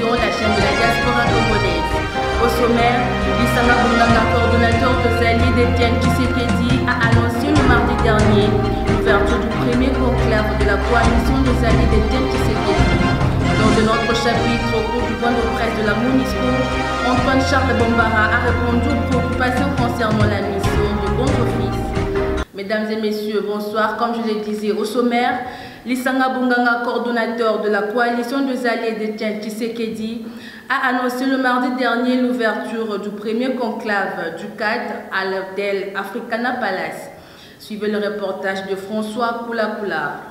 télévision, la chaîne de la diaspora congolaise. Au sommaire, Lisanga Bunganga, coordonnateur des alliés d'Étienne Tshisekedi, a annoncé le mardi dernier l'ouverture du premier conclave de la coalition des alliés d'Étienne Tshisekedi. Dans un autre chapitre, au cours du point de presse de la MONUSCO, Antoine Charles Bombara a répondu aux préoccupations concernant la mission de bon office. Mesdames et messieurs, bonsoir. Comme je le disais au sommaire, Lisanga Bunganga, coordonnateur de la coalition des alliés d'Étienne Tshisekedi, a annoncé le mardi dernier l'ouverture du premier conclave du cadre à l'hôtel Africana Palace. Suivez le reportage de François Koula.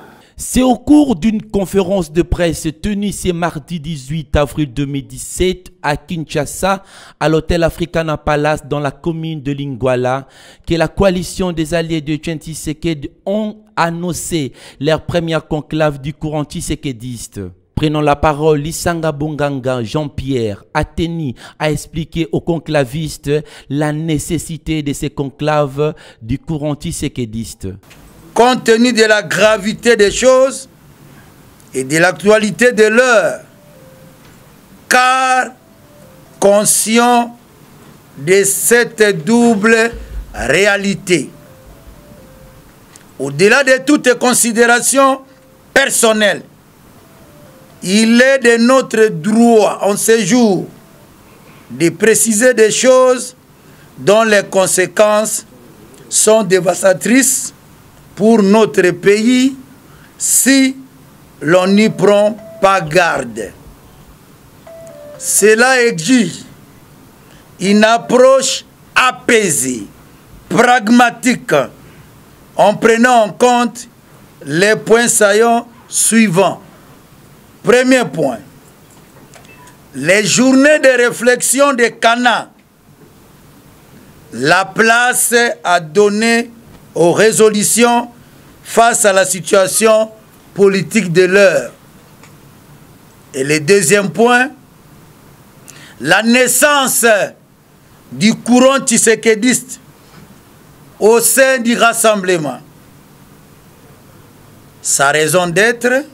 C'est au cours d'une conférence de presse tenue ce mardi 18 avril 2017 à Kinshasa, à l'hôtel Africana Palace dans la commune de Lingwala, que la coalition des alliés de Etienne Tshisekedi ont annoncé leur première conclave du courant tshisekediste. Prenant la parole, Lisanga Bunganga Jean-Pierre Ateni a expliqué aux conclavistes la nécessité de ces conclaves du courant tshisekediste. Compte tenu de la gravité des choses et de l'actualité de l'heure, car conscient de cette double réalité, au-delà de toute considération personnelle, il est de notre droit en ce jour de préciser des choses dont les conséquences sont dévastatrices pour notre pays si l'on n'y prend pas garde. Cela exige une approche apaisée, pragmatique, en prenant en compte les points saillants suivants. Premier point, les journées de réflexion de Cana, la place à donner aux résolutions face à la situation politique de l'heure. Et le deuxième point, la naissance du courant tshisekediste au sein du rassemblement. Sa raison d'être,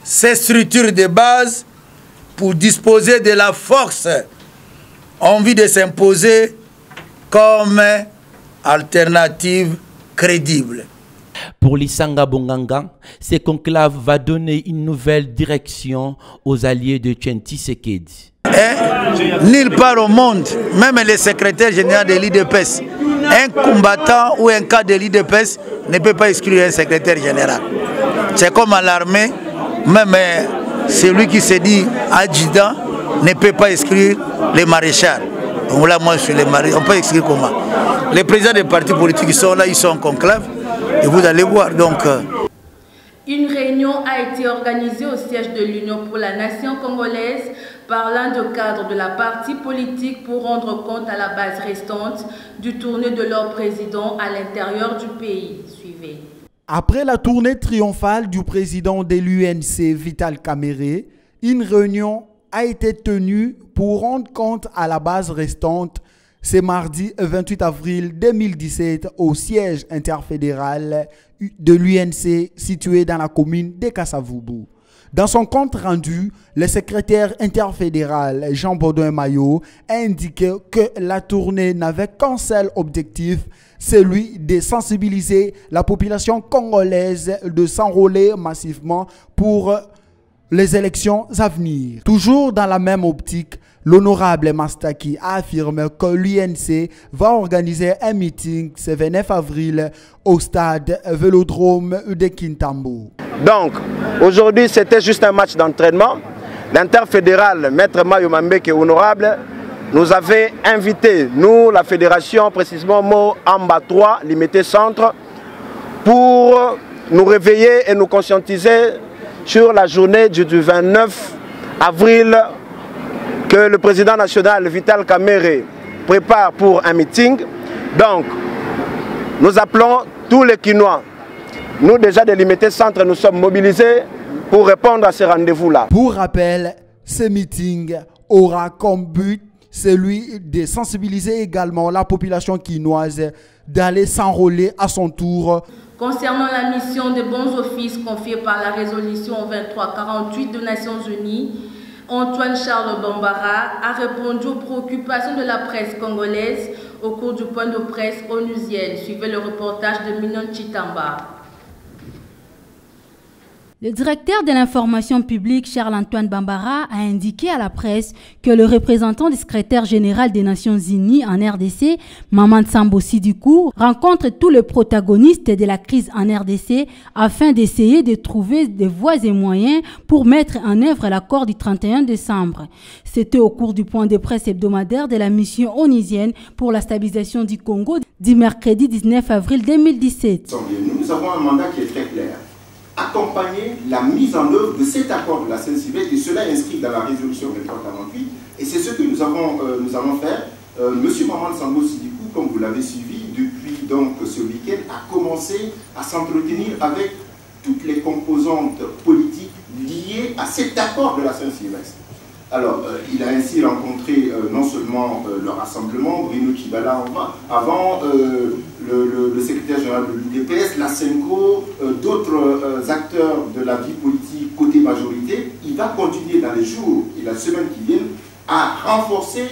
ses structures de base pour disposer de la force envie de s'imposer comme alternative crédible. Pour Lisanga Bunganga, ce conclave va donner une nouvelle direction aux alliés de Etienne Tshisekedi. Nulle part au monde, même le secrétaire général de l'IDPS, un combattant ou un cadre de l'IDPS ne peut pas exclure un secrétaire général. C'est comme à l'armée, même celui qui se dit adjudant ne peut pas exclure les maréchals. Donc là, moi, je suis les maréchals. On peut exclure comment? Les présidents des partis politiques sont là, ils sont en conclave, et vous allez voir. Donc, une réunion a été organisée au siège de l'Union pour la nation congolaise par l'un des cadres de la partie politique pour rendre compte à la base restante du tournée de leur président à l'intérieur du pays. Suivez. Après la tournée triomphale du président de l'UNC, Vital Kamerhe, une réunion a été tenue pour rendre compte à la base restante ce mardi 28 avril 2017 au siège interfédéral de l'UNC situé dans la commune de Kasavubu. Dans son compte rendu, le secrétaire interfédéral Jean Baudouin Maillot a indiqué que la tournée n'avait qu'un seul objectif, celui de sensibiliser la population congolaise de s'enrôler massivement pour les élections à venir. Toujours dans la même optique, l'honorable Mastaki a affirmé que l'UNC va organiser un meeting ce 29 avril au stade Vélodrome de Kintambo. Donc, aujourd'hui, c'était juste un match d'entraînement. L'interfédéral, Maître Mayo Mambeke, honorable, nous avait invité, nous, la fédération, précisément Mo Amba 3, limité centre, pour nous réveiller et nous conscientiser sur la journée du 29 avril que le président national Vital Kamerhe prépare pour un meeting. Donc, nous appelons tous les Kinois. Nous, déjà des limités centres, nous sommes mobilisés pour répondre à ces rendez-vous-là. Pour rappel, ce meeting aura comme but celui de sensibiliser également la population quinoise d'aller s'enrôler à son tour. Concernant la mission des bons offices confiée par la résolution 2348 des Nations Unies, Antoine Charles Bambara a répondu aux préoccupations de la presse congolaise au cours du point de presse onusienne. Suivez le reportage de Mignon Chitamba. Le directeur de l'information publique, Charles-Antoine Bambara, a indiqué à la presse que le représentant du secrétaire général des Nations Unies en RDC, Maman Sambo Sidikou, rencontre tous les protagonistes de la crise en RDC afin d'essayer de trouver des voies et moyens pour mettre en œuvre l'accord du 31 décembre. C'était au cours du point de presse hebdomadaire de la mission onusienne pour la stabilisation du Congo du mercredi 19 avril 2017. Nous avons un mandat qui est très clair. Accompagner la mise en œuvre de cet accord de la Saint-Sylvestre, et cela est inscrit dans la résolution 2348, et c'est ce que nous allons faire. Monsieur Maman Sambo Sidikou, comme vous l'avez suivi depuis donc ce week-end, a commencé à s'entretenir avec toutes les composantes politiques liées à cet accord de la Saint-Sylvestre. Alors, il a ainsi rencontré non seulement le rassemblement, Bruno Kibala avant, le secrétaire général de l'UDPS, la SENCO, d'autres acteurs de la vie politique côté majorité. Il va continuer dans les jours et la semaine qui viennent à renforcer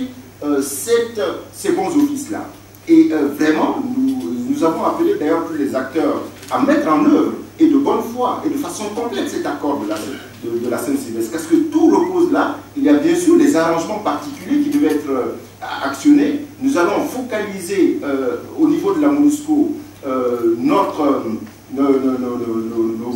ces bons offices-là. Et vraiment, nous avons appelé d'ailleurs tous les acteurs à mettre en œuvre et de bonne foi et de façon complète cet accord de la Saint-Sylvestre. Parce que tout repose là. Il y a bien sûr des arrangements particuliers qui devaient être actionnés. Nous allons focaliser au niveau de la MONUSCO nos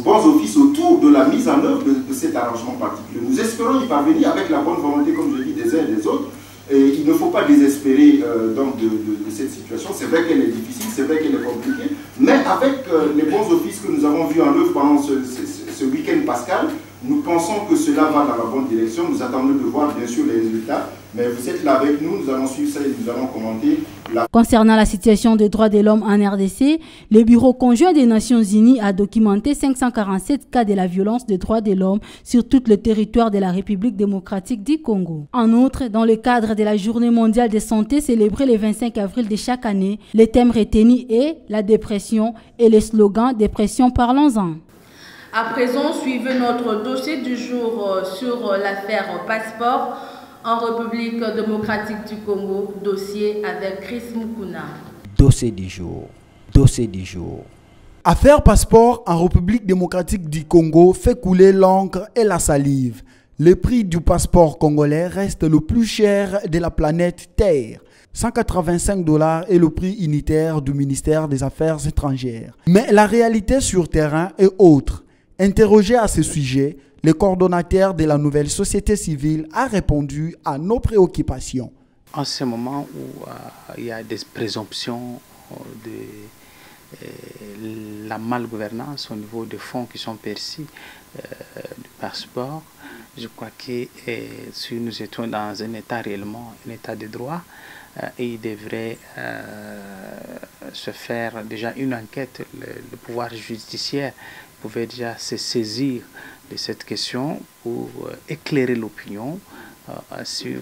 bons offices autour de la mise en œuvre de cet arrangement particulier. Nous espérons y parvenir avec la bonne volonté, comme je dis, des uns et des autres. Et il ne faut pas désespérer donc de cette situation. C'est vrai qu'elle est difficile, c'est vrai qu'elle est compliquée, mais avec les bons offices que nous avons vus en œuvre pendant ce week-end pascal, nous pensons que cela va dans la bonne direction. Nous attendons de voir bien sûr les résultats, mais vous êtes là avec nous, nous allons suivre ça et nous allons commenter. Concernant la situation des droits de l'homme en RDC, le Bureau conjoint des Nations Unies a documenté 547 cas de la violence des droits de l'homme sur tout le territoire de la République démocratique du Congo. En outre, dans le cadre de la Journée mondiale de santé célébrée le 25 avril de chaque année, le thème retenu est la dépression et le slogan « Dépression, parlons-en ». À présent, suivez notre dossier du jour sur l'affaire passeport en République démocratique du Congo, dossier avec Chris Mukuna. Dossier du jour. Dossier du jour. Affaire passeport en République démocratique du Congo fait couler l'encre et la salive. Le prix du passeport congolais reste le plus cher de la planète Terre. 185 $ est le prix unitaire du ministère des Affaires étrangères. Mais la réalité sur terrain est autre. Interrogé à ce sujet, le coordonnateur de la nouvelle société civile a répondu à nos préoccupations. En ce moment où il y a des présomptions de la malgouvernance au niveau des fonds qui sont perçus du passeport, je crois que si nous étions dans un état réellement, un état de droit, il devrait se faire déjà une enquête. Le pouvoir judiciaire pouvait déjà se saisir de cette question pour éclairer l'opinion sur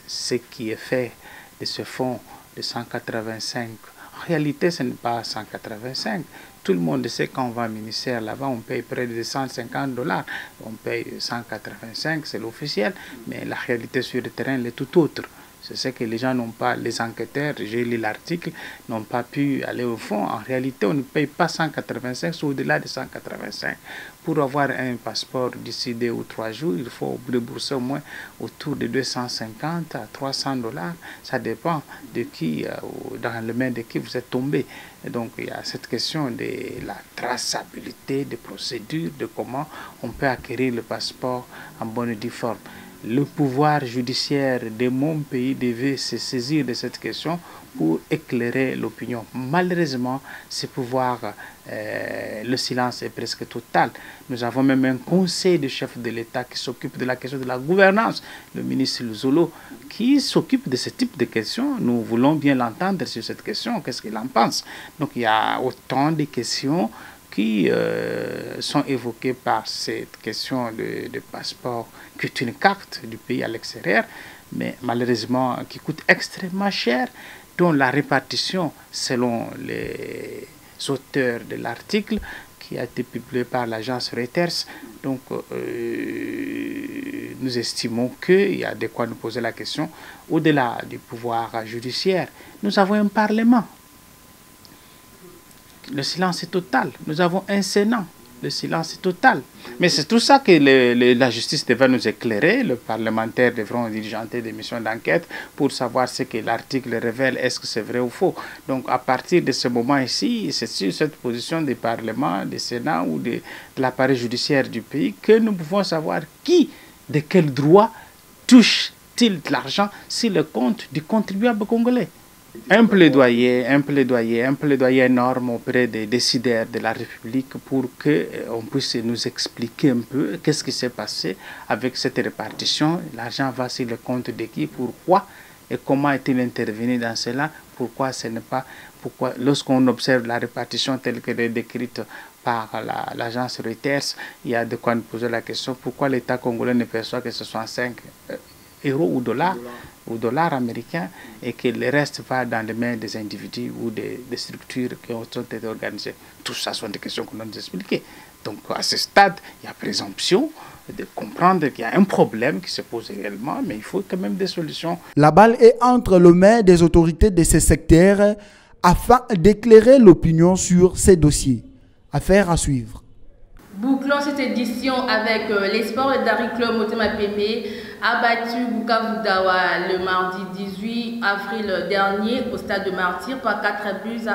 ce qui est fait de ce fonds de 185. En réalité, ce n'est pas 185. Tout le monde sait quand on va au ministère là-bas, on paye près de 150 $. On paye 185, c'est l'officiel, mais la réalité sur le terrain, elle est tout autre. C'est ce que les gens n'ont pas, les enquêteurs, j'ai lu l'article, n'ont pas pu aller au fond. En réalité, on ne paye pas 185, c'est au-delà de 185. Pour avoir un passeport d'ici 2 ou 3 jours, il faut débourser au moins autour de 250 à 300 $. Ça dépend de qui, dans le main de qui vous êtes tombé. Et donc, il y a cette question de la traçabilité, des procédures, de comment on peut acquérir le passeport en bonne et due forme. Le pouvoir judiciaire de mon pays devait se saisir de cette question pour éclairer l'opinion. Malheureusement, ce pouvoir, le silence est presque total. Nous avons même un conseil de chefs de l'État qui s'occupe de la question de la gouvernance, le ministre Luzolo, qui s'occupe de ce type de questions. Nous voulons bien l'entendre sur cette question, qu'est-ce qu'il en pense. Donc il y a autant de questions qui sont évoquées par cette question de passeport, qui est une carte du pays à l'extérieur, mais malheureusement qui coûte extrêmement cher, dont la répartition selon auteurs de l'article qui a été publié par l'agence Reuters. Donc, nous estimons qu'il y a de quoi nous poser la question. Au-delà du pouvoir judiciaire, nous avons un Parlement. Le silence est total. Nous avons un Sénat. Le silence est total. Mais c'est tout ça que la justice devrait nous éclairer. Les parlementaires devront diligenter des missions d'enquête pour savoir ce que l'article révèle, est-ce que c'est vrai ou faux. Donc à partir de ce moment ici, c'est sur cette position du Parlement, du Sénat ou de l'appareil judiciaire du pays que nous pouvons savoir qui, de quel droit, touche-t-il de l'argent sur le compte du contribuable congolais. Un plaidoyer énorme auprès des décideurs de la République pour qu'on puisse nous expliquer un peu qu'est-ce qui s'est passé avec cette répartition. L'argent va sur le compte de qui, pourquoi et comment est-il intervenu dans cela, pourquoi ce n'est pas, pourquoi lorsqu'on observe la répartition telle qu'elle est décrite par l'agence Reuters, il y a de quoi nous poser la question pourquoi l'État congolais ne perçoit que ce soit 5 euros ou dollars américains et que le reste va dans les mains des individus ou des structures qui ont été organisées. Tout ça sont des questions qu'on doit nous expliquer. Donc à ce stade, il y a présomption de comprendre qu'il y a un problème qui se pose réellement, mais il faut quand même des solutions. La balle est entre les mains des autorités de ces secteurs afin d'éclairer l'opinion sur ces dossiers. Affaire à suivre. Bouclons cette édition avec l'espoir de Daring Club Motema Pembe a battu Bukavu Dawa le mardi 18 avril dernier au stade de Martyr par 4-1.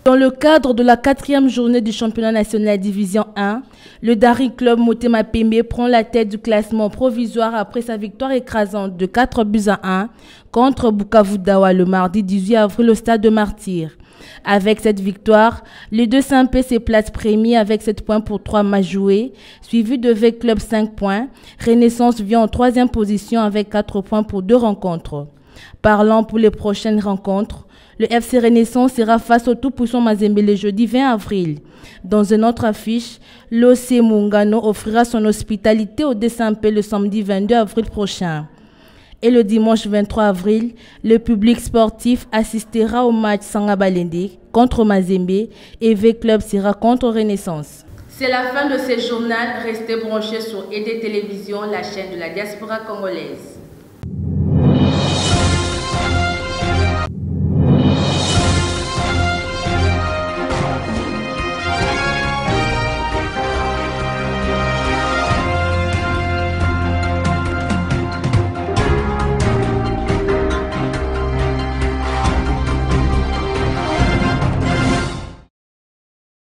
Dans le cadre de la 4e journée du championnat national Division 1, le Daring Club Motema Pembe prend la tête du classement provisoire après sa victoire écrasante de 4-1 contre Bukavu Dawa le mardi 18 avril au stade de Martyr. Avec cette victoire, les deux Saint-Pé se placent premiers avec 7 points pour 3 matchs joués, suivi de V Club 5 points. Renaissance vient en 3e position avec 4 points pour 2 rencontres. Parlant pour les prochaines rencontres, le FC Renaissance sera face au tout-puissant Mazembe le jeudi 20 avril. Dans une autre affiche, l'OC Mungano offrira son hospitalité au Saint-Pé le samedi 22 avril prochain. Et le dimanche 23 avril, le public sportif assistera au match Sangabalende contre Mazembe et V Club sera contre Renaissance. C'est la fin de ce journal. Restez branchés sur ED Télévision, la chaîne de la diaspora congolaise.